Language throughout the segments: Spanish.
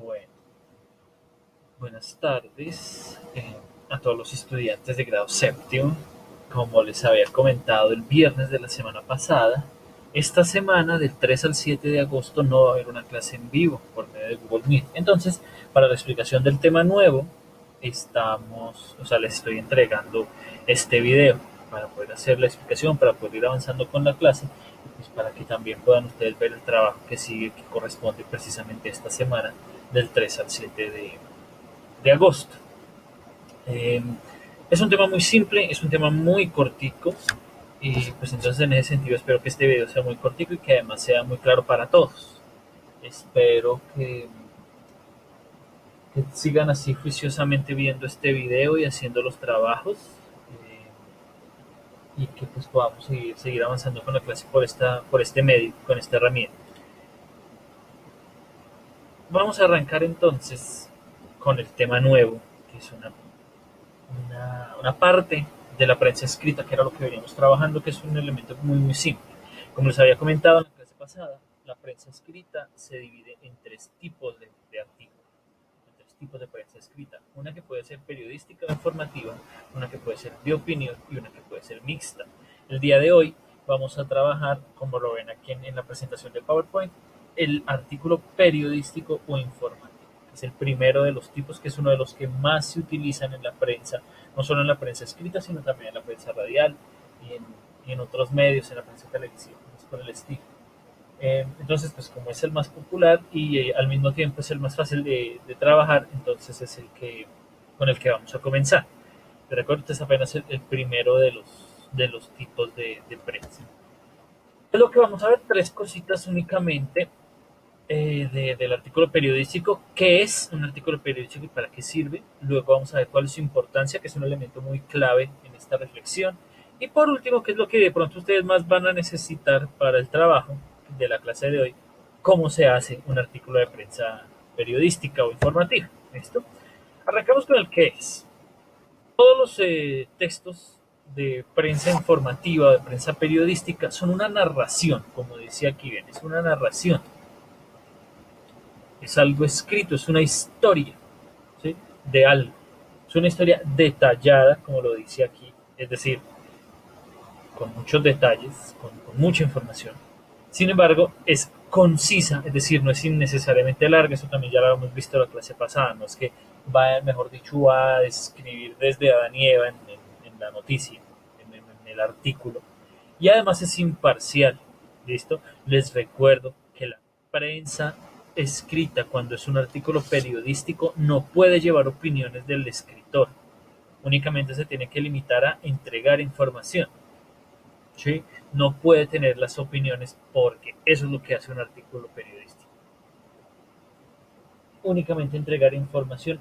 Bueno, buenas tardes a todos los estudiantes de grado séptimo. Como les había comentado el viernes de la semana pasada, esta semana del 3 al 7 de agosto no va a haber una clase en vivo por medio de Google Meet. Entonces, para la explicación del tema nuevo, les estoy entregando este video para poder hacer la explicación, para poder ir avanzando con la clase, pues para que también puedan ustedes ver el trabajo que sigue, que corresponde precisamente a esta semana del 3 al 7 de agosto. Eh, es un tema muy simple, es un tema muy cortico y pues entonces en ese sentido espero que este video sea muy cortico y que además sea muy claro para todos. Espero que sigan así juiciosamente viendo este video y haciendo los trabajos y que pues podamos seguir avanzando con la clase por este medio, con esta herramienta. Vamos a arrancar entonces con el tema nuevo, que es una parte de la prensa escrita, que era lo que veníamos trabajando, que es un elemento muy simple. Como les había comentado en la clase pasada, la prensa escrita se divide en tres tipos de artículos, en tres tipos de prensa escrita. Una que puede ser periodística o informativa, una que puede ser de opinión y una que puede ser mixta. El día de hoy vamos a trabajar, como lo ven aquí en la presentación de PowerPoint, el artículo periodístico o informativo, que es el primero de los tipos, que es uno de los que más se utilizan en la prensa, no solo en la prensa escrita, sino también en la prensa radial y en otros medios, en la prensa televisiva, es por el estilo. Entonces, pues como es el más popular y al mismo tiempo es el más fácil de trabajar, entonces es con el que vamos a comenzar. Te recuerdo que es apenas el primero de los tipos de prensa. Es lo que vamos a ver, tres cositas únicamente del artículo periodístico, qué es un artículo periodístico y para qué sirve. Luego vamos a ver cuál es su importancia, que es un elemento muy clave en esta reflexión. Y por último, qué es lo que de pronto ustedes más van a necesitar para el trabajo de la clase de hoy, cómo se hace un artículo de prensa periodística o informativa. ¿Listo? Arrancamos con el qué es. Todos los textos de prensa informativa, de prensa periodística, son una narración, como decía aquí bien, es una narración, es algo escrito, es una historia, ¿sí? De algo. Es una historia detallada, como lo dice aquí, es decir, con muchos detalles, con mucha información. Sin embargo, es concisa, es decir, no es innecesariamente larga, eso también ya lo hemos visto en la clase pasada, no es que va, mejor dicho, va a describir desde Adán y Eva en la noticia, en el artículo. Y además es imparcial, ¿listo? Les recuerdo que la prensa escrita, cuando es un artículo periodístico, no puede llevar opiniones del escritor, únicamente se tiene que limitar a entregar información. ¿Sí? No puede tener las opiniones porque eso es lo que hace un artículo periodístico. Únicamente entregar información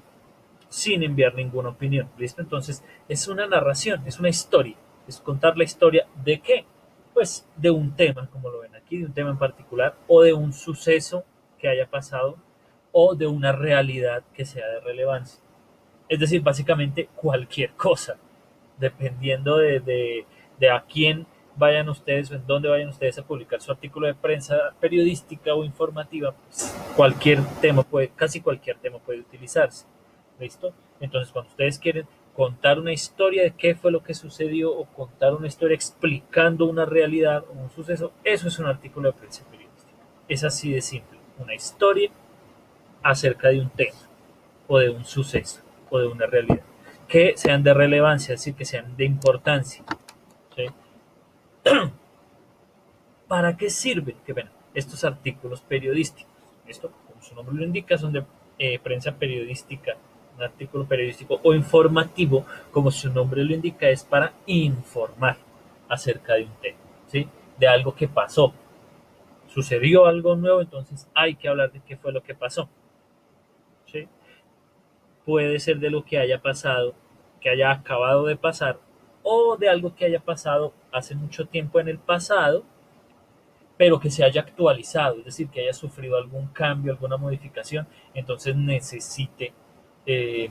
sin enviar ninguna opinión. ¿Listo? Entonces es una narración, es una historia. Es contar la historia de qué? Pues de un tema, como lo ven aquí, de un tema en particular o de un suceso que haya pasado o de una realidad que sea de relevancia. Es decir, básicamente cualquier cosa, dependiendo de a quién vayan ustedes o en dónde vayan ustedes a publicar su artículo de prensa periodística o informativa, pues casi cualquier tema puede utilizarse. ¿Listo? Entonces, cuando ustedes quieren contar una historia de qué fue lo que sucedió o contar una historia explicando una realidad o un suceso, eso es un artículo de prensa periodística. Es así de simple. Una historia acerca de un tema o de un suceso o de una realidad que sean de relevancia, es decir, que sean de importancia. ¿Sí? ¿Para qué sirven? Que bueno, estos artículos periodísticos, esto, como su nombre lo indica, son de prensa periodística, un artículo periodístico o informativo, como su nombre lo indica, es para informar acerca de un tema, ¿sí? De algo que pasó. Sucedió algo nuevo, entonces hay que hablar de qué fue lo que pasó. ¿Sí? Puede ser de lo que haya pasado, que haya acabado de pasar, o de algo que haya pasado hace mucho tiempo en el pasado, pero que se haya actualizado, es decir, que haya sufrido algún cambio, alguna modificación, entonces necesite eh,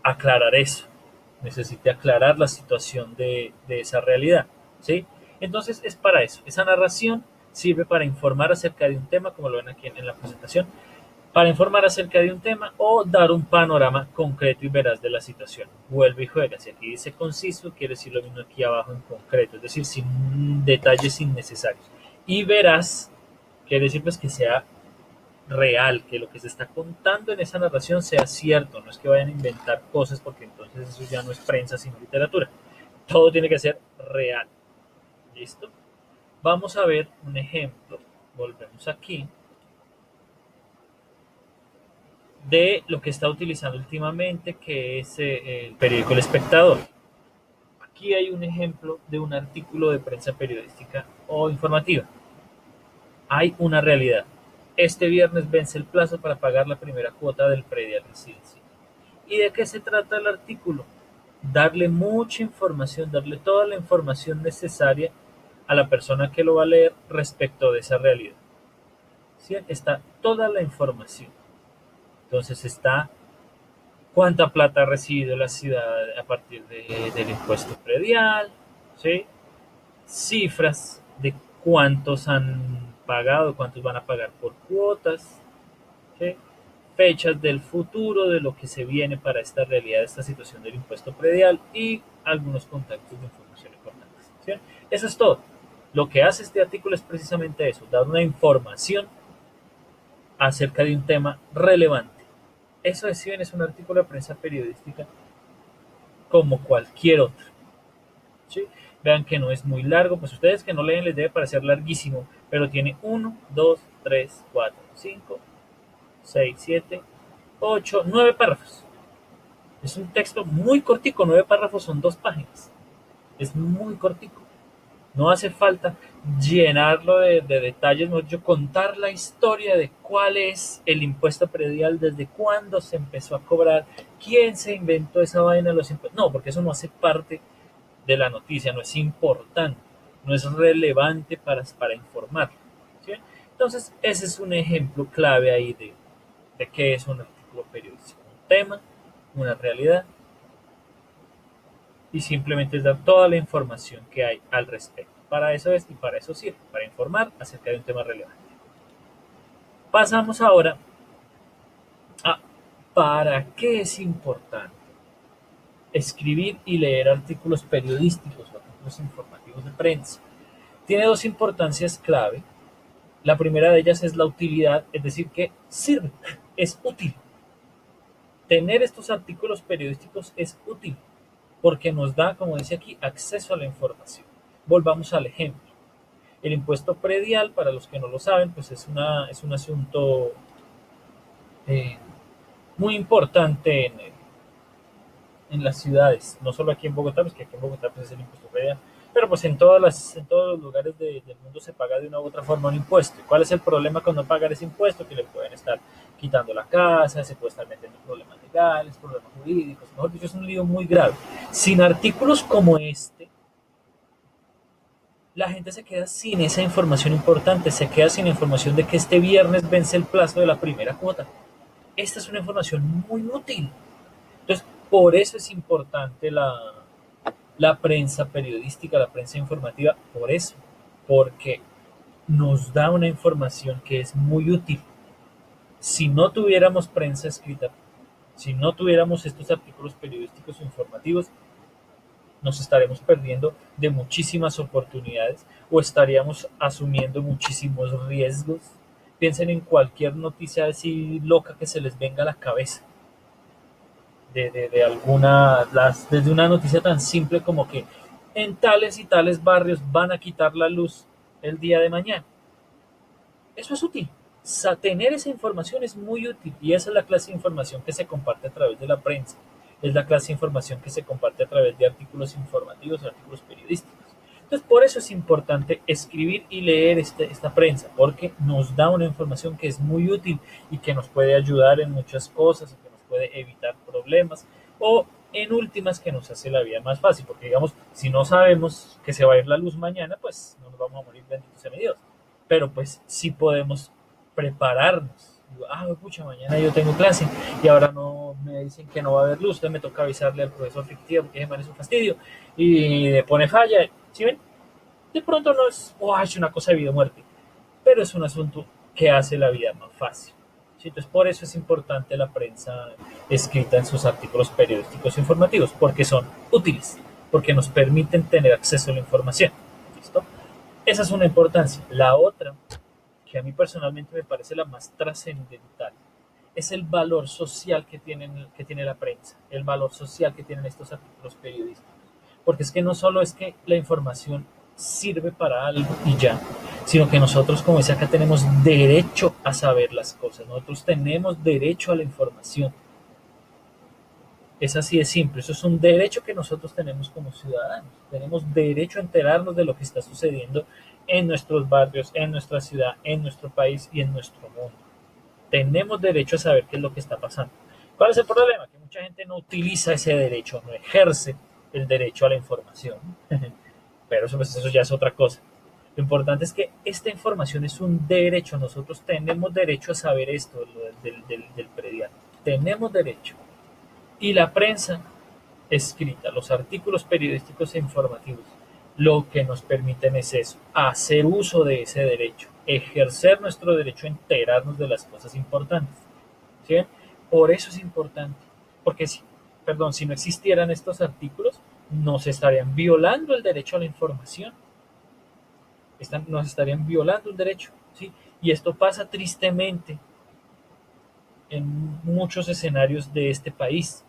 aclarar eso, necesite aclarar la situación de esa realidad, ¿sí? Entonces es para eso, esa narración sirve para informar acerca de un tema, como lo ven aquí en la presentación, para informar acerca de un tema o dar un panorama concreto y veraz de la situación. Vuelve y juega. Si aquí dice conciso, quiere decir lo mismo aquí abajo en concreto, es decir, sin detalles innecesarios. Y veraz quiere decir pues que sea real, que lo que se está contando en esa narración sea cierto, no es que vayan a inventar cosas porque entonces eso ya no es prensa sino literatura. Todo tiene que ser real. ¿Listo? Vamos a ver un ejemplo. Volvemos aquí de lo que está utilizando últimamente, que es el periódico El Espectador. Aquí hay un ejemplo de un artículo de prensa periodística o informativa. Hay una realidad. Este viernes vence el plazo para pagar la primera cuota del predial residencial. ¿Y de qué se trata el artículo? Darle mucha información, darle toda la información necesaria a la persona que lo va a leer respecto de esa realidad. ¿Sí? Está toda la información. Entonces está cuánta plata ha recibido la ciudad a partir del impuesto predial, ¿sí? Cifras de cuántos han pagado, cuántos van a pagar por cuotas, ¿sí? Fechas del futuro, de lo que se viene para esta realidad, esta situación del impuesto predial y algunos contactos de información importantes. ¿Sí? Eso es todo. Lo que hace este artículo es precisamente eso, dar una información acerca de un tema relevante. Eso es, si bien es un artículo de prensa periodística como cualquier otro. ¿Sí? Vean que no es muy largo, pues ustedes que no leen les debe parecer larguísimo, pero tiene 1, 2, 3, 4, 5, 6, 7, 8, 9 párrafos. Es un texto muy cortico, 9 párrafos son 2 páginas. Es muy cortico. No hace falta llenarlo de detalles, mejor dicho, contar la historia de cuál es el impuesto predial, desde cuándo se empezó a cobrar, quién se inventó esa vaina de los impuestos. No, porque eso no hace parte de la noticia, no es importante, no es relevante para informar. ¿Sí? Entonces, ese es un ejemplo clave ahí de qué es un artículo periodístico. Un tema, una realidad, y simplemente es dar toda la información que hay al respecto. Para eso es y para eso sirve, para informar acerca de un tema relevante. Pasamos ahora a para qué es importante escribir y leer artículos periodísticos o artículos informativos de prensa. Tiene dos importancias clave. La primera de ellas es la utilidad, es decir, que sirve, es útil. Tener estos artículos periodísticos es útil porque nos da, como dice aquí, acceso a la información. Volvamos al ejemplo. El impuesto predial, para los que no lo saben, pues es un asunto eh, muy importante en las ciudades, no solo aquí en Bogotá, pues que aquí en Bogotá pues es el impuesto predial, pero pues en todos los lugares del mundo se paga de una u otra forma un impuesto. ¿Cuál es el problema con no pagar ese impuesto? Que le pueden estar quitando la casa, se puede estar metiendo problemas legales, problemas jurídicos, mejor dicho, es un lío muy grave. Sin artículos como este, la gente se queda sin esa información importante, se queda sin información de que este viernes vence el plazo de la primera cuota. Esta es una información muy útil. Entonces, por eso es importante la prensa periodística, la prensa informativa, por eso, porque nos da una información que es muy útil. Si no tuviéramos prensa escrita, si no tuviéramos estos artículos periodísticos o informativos, nos estaremos perdiendo de muchísimas oportunidades o estaríamos asumiendo muchísimos riesgos. Piensen en cualquier noticia así loca que se les venga a la cabeza. De alguna, desde una noticia tan simple como que en tales y tales barrios van a quitar la luz el día de mañana. Eso es útil. Tener esa información es muy útil y esa es la clase de información que se comparte a través de la prensa. Es la clase de información que se comparte a través de artículos informativos, artículos periodísticos. Entonces, por eso es importante escribir y leer esta prensa, porque nos da una información que es muy útil y que nos puede ayudar en muchas cosas, que nos puede evitar problemas o en últimas que nos hace la vida más fácil, porque digamos, si no sabemos que se va a ir la luz mañana, pues no nos vamos a morir, bendito sea mi Dios. Pero pues sí podemos prepararnos. Digo, pucha, mañana yo tengo clase y ahora no me dicen que no va a haber luz, entonces me toca avisarle al profesor fictivo porque ese man es un fastidio y le pone falla. ¿Sí ven? De pronto no es una cosa de vida o muerte, pero es un asunto que hace la vida más fácil. ¿sí? Entonces, por eso es importante la prensa escrita en sus artículos periodísticos informativos, porque son útiles, porque nos permiten tener acceso a la información. ¿Listo? Esa es una importancia. La otra, que a mí personalmente me parece la más trascendental, es el valor social que tiene la prensa, el valor social que tienen estos artículos periodísticos. Porque es que no solo es que la información sirve para algo y ya, sino que nosotros, como decía acá, tenemos derecho a saber las cosas, nosotros tenemos derecho a la información. Es así de simple, eso es un derecho que nosotros tenemos como ciudadanos. Tenemos derecho a enterarnos de lo que está sucediendo en nuestros barrios, en nuestra ciudad, en nuestro país y en nuestro mundo. Tenemos derecho a saber qué es lo que está pasando. ¿Cuál es el problema? Que mucha gente no utiliza ese derecho, no ejerce el derecho a la información. Pero eso, pues, eso ya es otra cosa. Lo importante es que esta información es un derecho. Nosotros tenemos derecho a saber esto del predial. Tenemos derecho. Y la prensa escrita, los artículos periodísticos e informativos, lo que nos permiten es eso, hacer uso de ese derecho, ejercer nuestro derecho a enterarnos de las cosas importantes. ¿Sí ven? Por eso es importante, porque si, perdón, si no existieran estos artículos, nos estarían violando el derecho a la información, nos estarían violando un derecho, ¿sí? Y esto pasa tristemente en muchos escenarios de este país,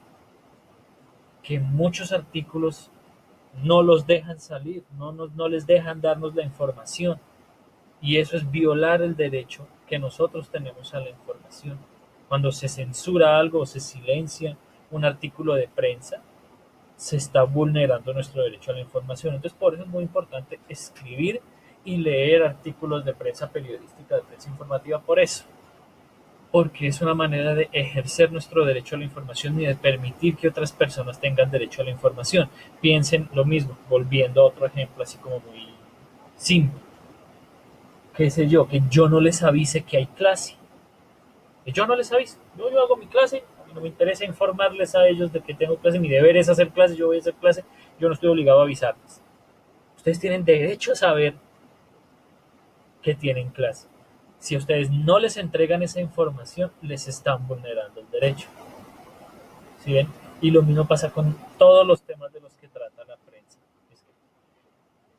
que muchos artículos no los dejan salir, no les dejan darnos la información. Y eso es violar el derecho que nosotros tenemos a la información. Cuando se censura algo o se silencia un artículo de prensa, se está vulnerando nuestro derecho a la información. Entonces, por eso es muy importante escribir y leer artículos de prensa periodística, de prensa informativa, por eso. Porque es una manera de ejercer nuestro derecho a la información y de permitir que otras personas tengan derecho a la información. Piensen lo mismo, volviendo a otro ejemplo así como muy simple. Qué sé yo, que yo no les avise que hay clase. Que yo no les aviso. Yo hago mi clase, a mí no me interesa informarles a ellos de que tengo clase, mi deber es hacer clase, yo voy a hacer clase, yo no estoy obligado a avisarles. Ustedes tienen derecho a saber que tienen clase. Si ustedes no les entregan esa información, les están vulnerando el derecho. ¿Sí ven? Y lo mismo pasa con todos los temas de los que trata la prensa. Es que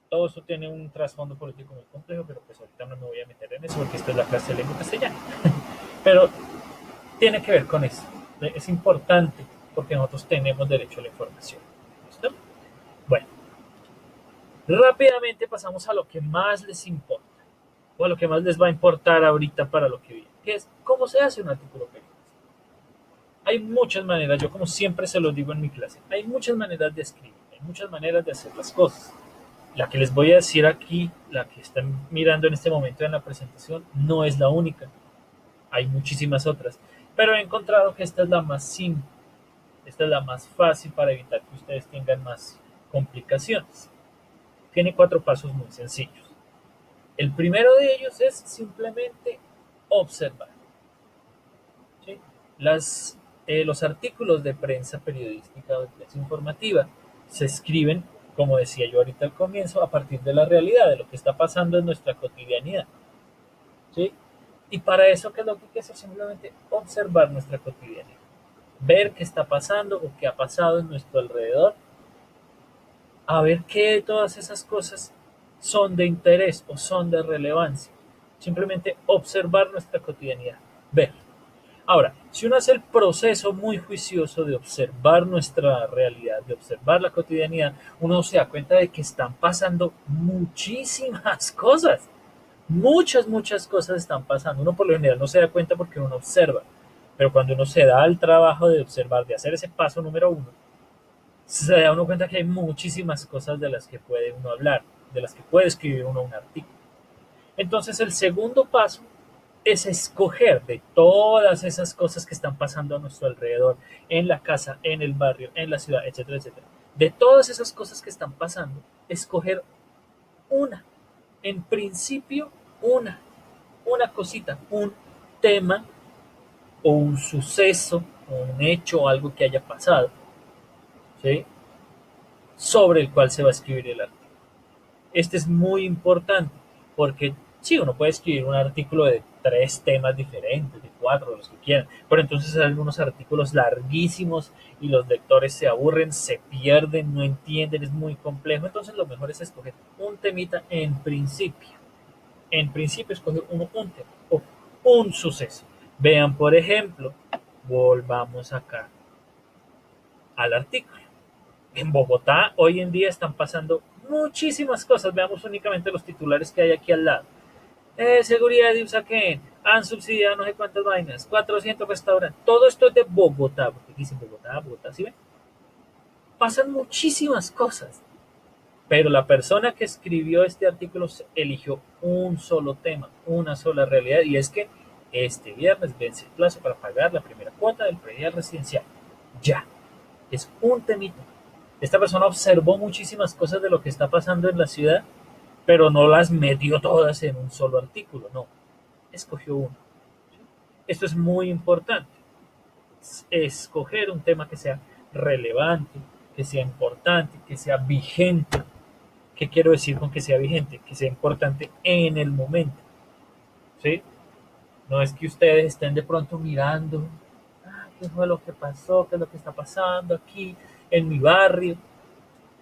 todo eso tiene un trasfondo político muy complejo, pero pues ahorita no me voy a meter en eso porque esta es la clase de lengua castellana. Pero tiene que ver con eso. Es importante porque nosotros tenemos derecho a la información. ¿Listo? Bueno, rápidamente pasamos a lo que más les importa o a lo que más les va a importar ahorita para lo que viene, que es cómo se hace un artículo periodístico. Hay muchas maneras, yo como siempre se los digo en mi clase, hay muchas maneras de escribir, hay muchas maneras de hacer las cosas. La que les voy a decir aquí, la que están mirando en este momento en la presentación, no es la única. Hay muchísimas otras, pero he encontrado que esta es la más simple, esta es la más fácil para evitar que ustedes tengan más complicaciones. Tiene 4 pasos muy sencillos. El primero de ellos es simplemente observar. ¿Sí? Los artículos de prensa periodística o de prensa informativa se escriben, como decía yo ahorita al comienzo, a partir de la realidad, de lo que está pasando en nuestra cotidianidad. ¿Sí? Y para eso, ¿qué es lo que hay que hacer? Simplemente observar nuestra cotidianidad. Ver qué está pasando o qué ha pasado en nuestro alrededor. A ver qué de todas esas cosas son de interés o son de relevancia. Simplemente observar nuestra cotidianidad. Ver. Ahora, si uno hace el proceso muy juicioso de observar nuestra realidad, de observar la cotidianidad, uno se da cuenta de que están pasando muchísimas cosas. Muchas cosas están pasando. Uno por lo general no se da cuenta porque uno observa. Pero cuando uno se da el trabajo de observar, de hacer ese paso número uno, se da uno cuenta que hay muchísimas cosas de las que puede uno hablar, de las que puede escribir uno un artículo. Entonces el segundo paso es escoger de todas esas cosas que están pasando a nuestro alrededor, en la casa, en el barrio, en la ciudad, etcétera, etcétera. De todas esas cosas que están pasando, escoger una, en principio una cosita, un tema o un suceso o un hecho o algo que haya pasado, ¿sí? Sobre el cual se va a escribir el artículo. Este es muy importante porque sí, uno puede escribir un artículo de 3 temas diferentes, de 4, los que quieran. Pero entonces hay algunos artículos larguísimos y los lectores se aburren, se pierden, no entienden, es muy complejo. Entonces lo mejor es escoger un temita en principio. En principio escoger un tema o un suceso. Vean, por ejemplo, volvamos acá al artículo. En Bogotá hoy en día están pasando muchísimas cosas. Veamos únicamente los titulares que hay aquí al lado. Seguridad de Usaquén, han subsidiado no sé cuántas vainas, 400 restaurantes. Todo esto es de Bogotá, porque dicen Bogotá, Bogotá, ¿sí ven? Pasan muchísimas cosas, pero la persona que escribió este artículo eligió un solo tema, una sola realidad, y es que este viernes vence el plazo para pagar la primera cuota del predial residencial. Ya, es un temita. Esta persona observó muchísimas cosas de lo que está pasando en la ciudad, pero no las metió todas en un solo artículo, no, escogió uno. Esto es muy importante, escoger un tema que sea relevante, que sea importante, que sea vigente. ¿Qué quiero decir con que sea vigente? Que sea importante en el momento, ¿sí? No es que ustedes estén de pronto mirando, ¿qué fue lo que pasó? ¿Qué es lo que está pasando aquí en mi barrio?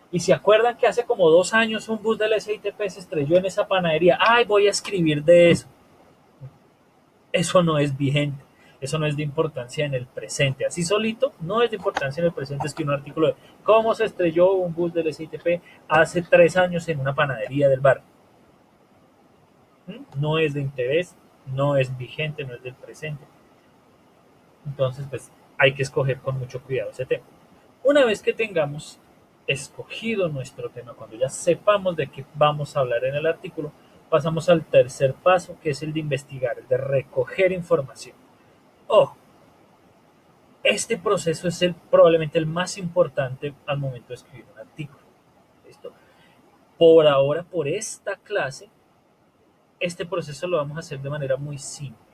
Y se acuerdan que hace como 2 años un bus del SITP se estrelló en esa panadería. ¡Ay, voy a escribir de eso! Eso no es vigente. Eso no es de importancia en el presente. Así solito, no es de importancia en el presente. Es que un artículo de cómo se estrelló un bus del SITP hace 3 años en una panadería del bar. No es de interés, no es vigente, no es del presente. Entonces, pues hay que escoger con mucho cuidado ese tema. Una vez que tengamos escogido nuestro tema, cuando ya sepamos de qué vamos a hablar en el artículo, pasamos al tercer paso, que es el de investigar, el de recoger información. Oh, este proceso es probablemente el más importante al momento de escribir un artículo. ¿Listo? Por ahora, por esta clase, este proceso lo vamos a hacer de manera muy simple.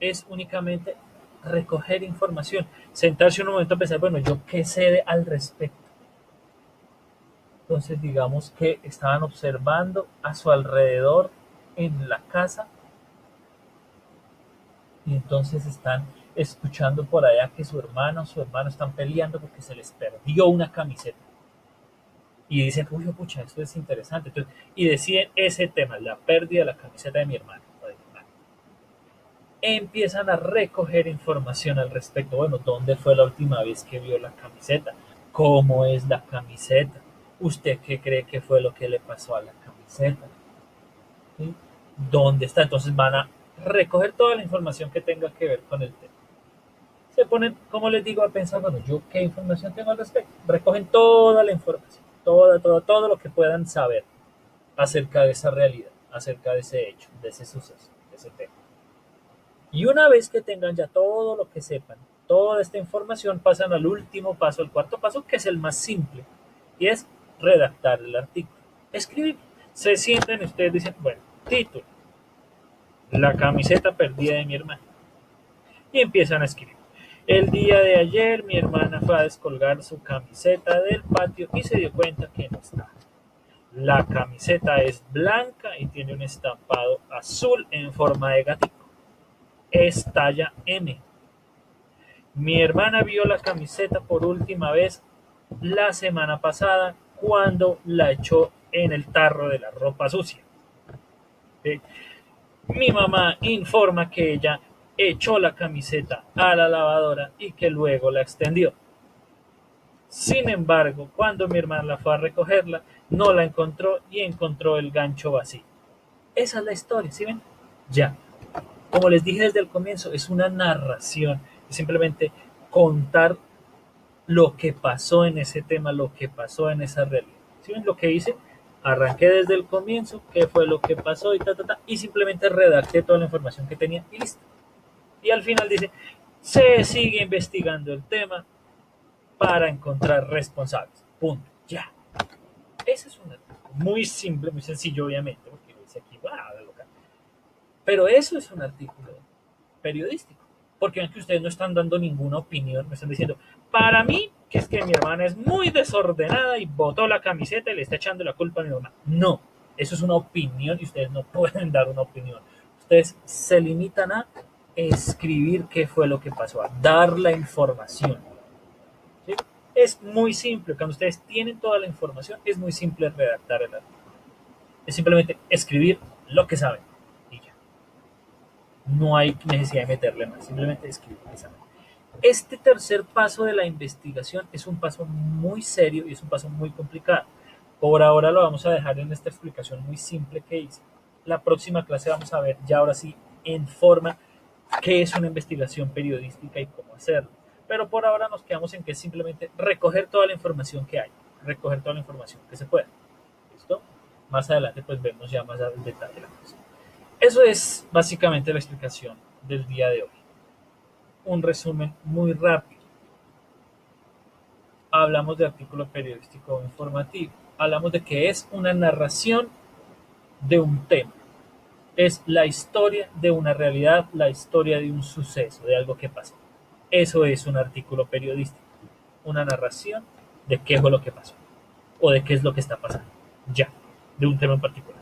Es únicamente recoger información, sentarse un momento a pensar, bueno, ¿yo qué sé al respecto? Entonces, digamos que estaban observando a su alrededor en la casa y entonces están escuchando por allá que su hermano están peleando porque se les perdió una camiseta. Y dicen, uy, pucha, esto es interesante. Entonces, y deciden ese tema, la pérdida de la camiseta de mi hermano. Empiezan a recoger información al respecto. Bueno, ¿dónde fue la última vez que vio la camiseta? ¿Cómo es la camiseta? ¿Usted qué cree que fue lo que le pasó a la camiseta? ¿Sí? ¿Dónde está? Entonces van a recoger toda la información que tenga que ver con el tema. Se ponen, como les digo, a pensar, bueno, ¿yo qué información tengo al respecto? Recogen toda la información, todo lo que puedan saber acerca de esa realidad, acerca de ese hecho, de ese suceso, de ese tema. Y una vez que tengan ya todo lo que sepan, toda esta información, pasan al último paso, el cuarto paso, que es el más simple, y es redactar el artículo. Escribir. Se sienten y ustedes dicen, bueno, título, la camiseta perdida de mi hermana. Y empiezan a escribir. El día de ayer mi hermana fue a descolgar su camiseta del patio y se dio cuenta que no estaba. La camiseta es blanca y tiene un estampado azul en forma de gatito. Es talla M. Mi hermana vio la camiseta por última vez la semana pasada cuando la echó en el tarro de la ropa sucia. ¿Sí? Mi mamá informa que ella echó la camiseta a la lavadora y que luego la extendió. Sin embargo, cuando mi hermana fue a recogerla, no la encontró y encontró el gancho vacío. Esa es la historia, ¿sí ven? Ya. Como les dije desde el comienzo, es una narración, es simplemente contar lo que pasó en ese tema, lo que pasó en esa realidad. ¿Sí ven lo que hice? Arranqué desde el comienzo, qué fue lo que pasó y simplemente redacté toda la información que tenía y listo. Y al final dice, se sigue investigando el tema para encontrar responsables. Punto. Ya. Ese es un artículo muy simple, muy sencillo, obviamente, porque dice aquí, wow, loca. Pero eso es un artículo periodístico. Porque ven que ustedes no están dando ninguna opinión, me están diciendo, para mí, que es que mi hermana es muy desordenada y botó la camiseta y le está echando la culpa a mi mamá. No, eso es una opinión y ustedes no pueden dar una opinión. Ustedes se limitan a escribir qué fue lo que pasó, a dar la información. ¿Sí? Es muy simple, cuando ustedes tienen toda la información, es muy simple redactar el artículo. Es simplemente escribir lo que saben y ya. No hay necesidad de meterle más, simplemente escribir lo que saben. Este tercer paso de la investigación es un paso muy serio y es un paso muy complicado. Por ahora lo vamos a dejar en esta explicación muy simple que hice. La próxima clase vamos a ver ya ahora sí en forma qué es una investigación periodística y cómo hacerlo. Pero por ahora nos quedamos en que es simplemente recoger toda la información que hay, recoger toda la información que se pueda. ¿Listo? Más adelante pues vemos ya más al detalle la cosa. Eso es básicamente la explicación del día de hoy. Un resumen muy rápido. Hablamos de artículo periodístico informativo. Hablamos de que es una narración de un tema. Es la historia de una realidad, la historia de un suceso, de algo que pasó. Eso es un artículo periodístico. Una narración de qué fue lo que pasó o de qué es lo que está pasando. Ya, de un tema en particular.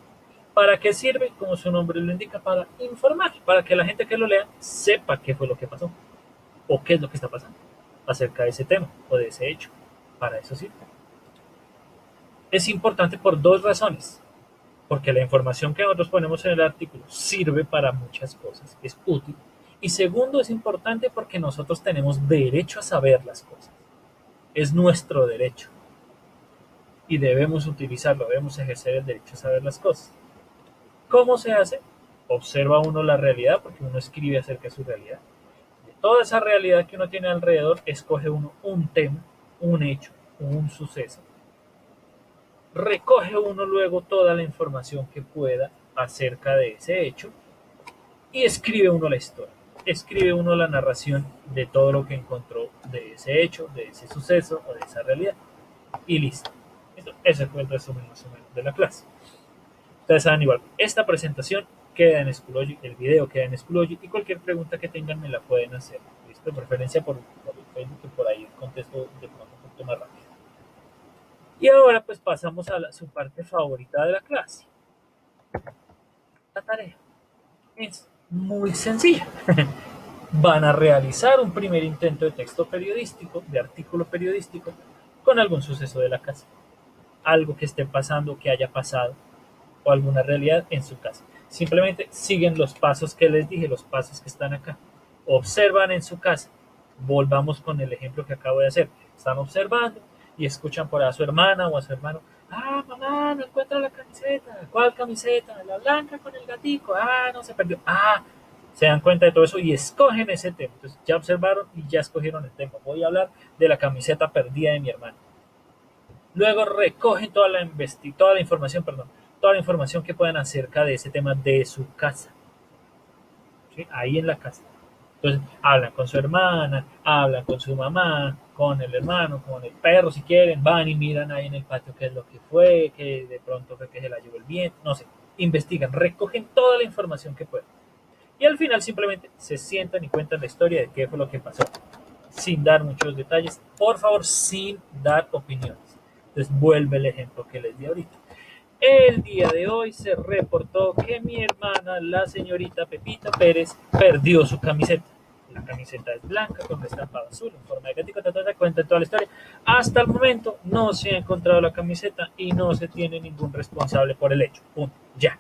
¿Para qué sirve? Como su nombre lo indica, para informar, para que la gente que lo lea sepa qué fue lo que pasó o qué es lo que está pasando acerca de ese tema o de ese hecho. Para eso sirve. Es importante por dos razones. Porque la información que nosotros ponemos en el artículo sirve para muchas cosas, es útil. Y segundo, es importante porque nosotros tenemos derecho a saber las cosas. Es nuestro derecho. Y debemos utilizarlo, debemos ejercer el derecho a saber las cosas. ¿Cómo se hace? Observa uno la realidad, porque uno escribe acerca de su realidad. De toda esa realidad que uno tiene alrededor, escoge uno un tema, un hecho, un suceso. Recoge uno luego toda la información que pueda acerca de ese hecho y escribe uno la historia. Escribe uno la narración de todo lo que encontró de ese hecho, de ese suceso o de esa realidad. Y listo. Ese fue el resumen más o menos de la clase. Ustedes saben igual, esta presentación queda en Schoology, el video queda en Schoology y cualquier pregunta que tengan me la pueden hacer. ¿Listo? De preferencia por el Facebook, que por ahí contesto de pronto un poquito más rápido. Y ahora pues pasamos a su parte favorita de la clase. La tarea es muy sencilla. Van a realizar un primer intento de texto periodístico, de artículo periodístico, con algún suceso de la casa. Algo que esté pasando, que haya pasado, o alguna realidad en su casa. Simplemente siguen los pasos que les dije, los pasos que están acá. Observan en su casa. Volvamos con el ejemplo que acabo de hacer. Están observando y escuchan por a su hermana o a su hermano. Ah, mamá, no encuentro la camiseta. ¿Cuál camiseta? La blanca con el gatico. Ah, no se perdió. Ah, se dan cuenta de todo eso y escogen ese tema. Entonces ya observaron y ya escogieron el tema. Voy a hablar de la camiseta perdida de mi hermano. Luego recogen toda la información, perdón, toda la información que puedan acerca de ese tema de su casa. ¿Sí? Ahí en la casa. Entonces hablan con su hermana, hablan con su mamá, con el hermano, con el perro si quieren, van y miran ahí en el patio qué es lo que fue, que de pronto fue que se la llevó el viento, no sé, investigan, recogen toda la información que puedan. Y al final simplemente se sientan y cuentan la historia de qué fue lo que pasó, sin dar muchos detalles, por favor, sin dar opiniones. Entonces vuelve el ejemplo que les di ahorita. El día de hoy se reportó que mi hermana, la señorita Pepita Pérez, perdió su camiseta. La camiseta es blanca con estampado azul en forma de gatito, cuenta toda la historia. Hasta el momento no se ha encontrado la camiseta y no se tiene ningún responsable por el hecho. Punto. Ya.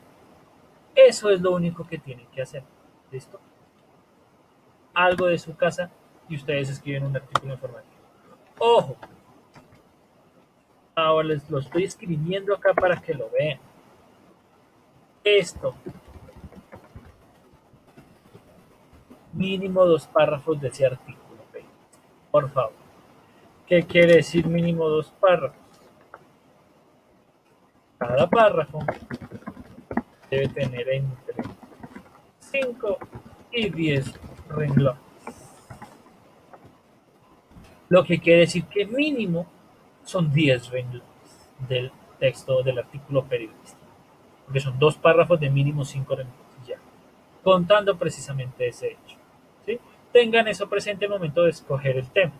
Eso es lo único que tienen que hacer. ¿Listo? Algo de su casa y ustedes escriben un artículo informativo. Ojo, ahora les lo estoy escribiendo acá para que lo vean. Esto, mínimo 2 párrafos de ese artículo, por favor. ¿Qué quiere decir mínimo 2 párrafos? Cada párrafo debe tener entre 5 y 10 renglones. Lo que quiere decir que mínimo son 10 renglones del texto del artículo periodístico. Porque son 2 párrafos de mínimo 5 renglones ya. Contando precisamente ese hecho. ¿Sí? Tengan eso presente al momento de escoger el tema.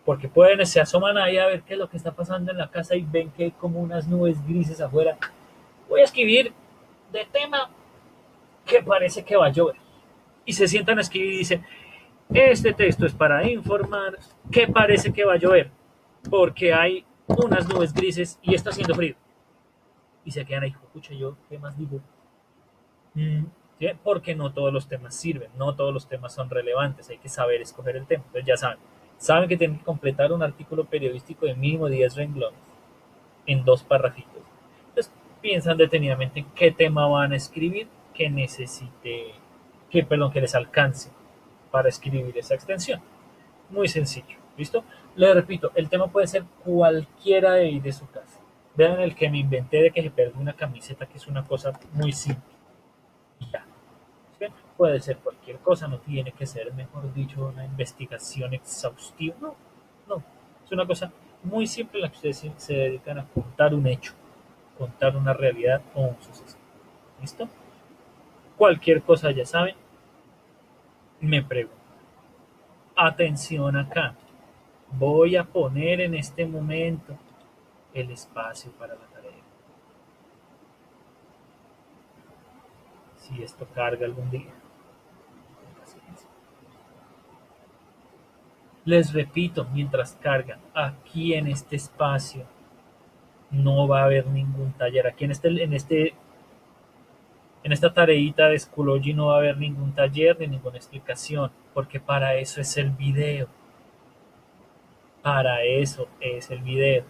Porque pueden, se asoman ahí a ver qué es lo que está pasando en la casa y ven que hay como unas nubes grises afuera. Voy a escribir de tema que parece que va a llover. Y se sientan a escribir y dicen, este texto es para informar que parece que va a llover, porque hay unas nubes grises y está haciendo frío. Y se quedan ahí, escucha yo, ¿qué más digo? Mm, ¿sí? Porque no todos los temas sirven, no todos los temas son relevantes, hay que saber escoger el tema. Entonces ya saben que tienen que completar un artículo periodístico de mínimo 10 renglones en 2 párrafitos. Entonces piensan detenidamente en qué tema van a escribir que necesite, que les alcance para escribir esa extensión. Muy sencillo, ¿listo? Le repito, el tema puede ser cualquiera de ahí de su casa. Vean el que me inventé de que se perdió una camiseta, que es una cosa muy simple. Y ya. ¿Sí? Puede ser cualquier cosa, no tiene que ser, mejor dicho, una investigación exhaustiva. No, no. Es una cosa muy simple en la que ustedes se dedican a contar un hecho, contar una realidad o un suceso. ¿Listo? Cualquier cosa, ya saben, me preguntan. Atención acá. Voy a poner en este momento el espacio para la tarea. Si esto carga algún día. Les repito, mientras cargan, aquí en este espacio no va a haber ningún taller. Aquí en esta tareita de Schoology no va a haber ningún taller ni ninguna explicación, porque para eso es el video. Para eso es el video.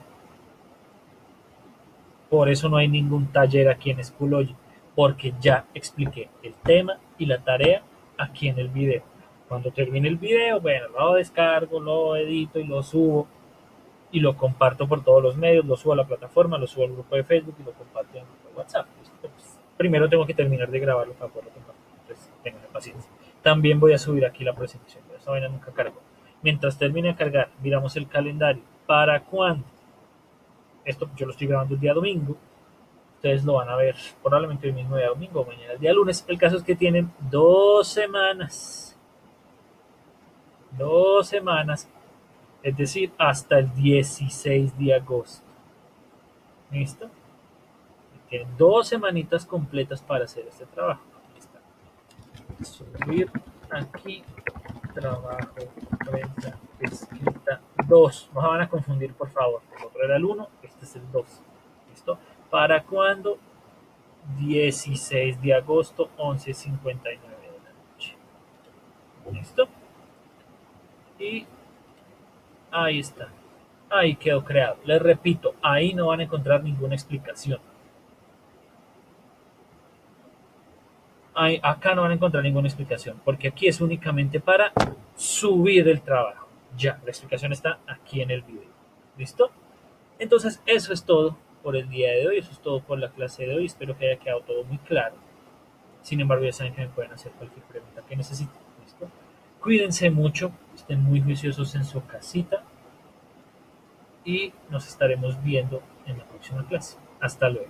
Por eso no hay ningún taller aquí en Schoology, porque ya expliqué el tema y la tarea aquí en el video. Cuando termine el video, bueno, lo descargo, lo edito y lo subo y lo comparto por todos los medios, lo subo a la plataforma, lo subo al grupo de Facebook y lo comparto en el grupo de WhatsApp. Pues, primero tengo que terminar de grabarlo para poderlo compartir, entonces tengan paciencia. También voy a subir aquí la presentación, pero esa vaina nunca cargo. Mientras termine de cargar, miramos el calendario. ¿Para cuándo? Esto yo lo estoy grabando el día domingo, ustedes lo van a ver probablemente el mismo día domingo o mañana el día lunes. El caso es que tienen 2 semanas, 2 semanas, es decir, hasta el 16 de agosto. ¿Listo? Tienen 2 semanitas completas para hacer este trabajo. Ahí está. Subir aquí, trabajo, prensa, escrita 2. No se van a confundir, por favor. El otro era el 1, este es el 2. ¿Listo? ¿Para cuándo? 16 de agosto, 11:59 de la noche. ¿Listo? Y ahí está. Ahí quedó creado. Les repito, ahí no van a encontrar ninguna explicación. Acá no van a encontrar ninguna explicación, porque aquí es únicamente para subir el trabajo. Ya, la explicación está aquí en el video. ¿Listo? Entonces, eso es todo por el día de hoy, eso es todo por la clase de hoy. Espero que haya quedado todo muy claro. Sin embargo, ya saben que me pueden hacer cualquier pregunta que necesiten. ¿Listo? Cuídense mucho, estén muy juiciosos en su casita y nos estaremos viendo en la próxima clase. Hasta luego.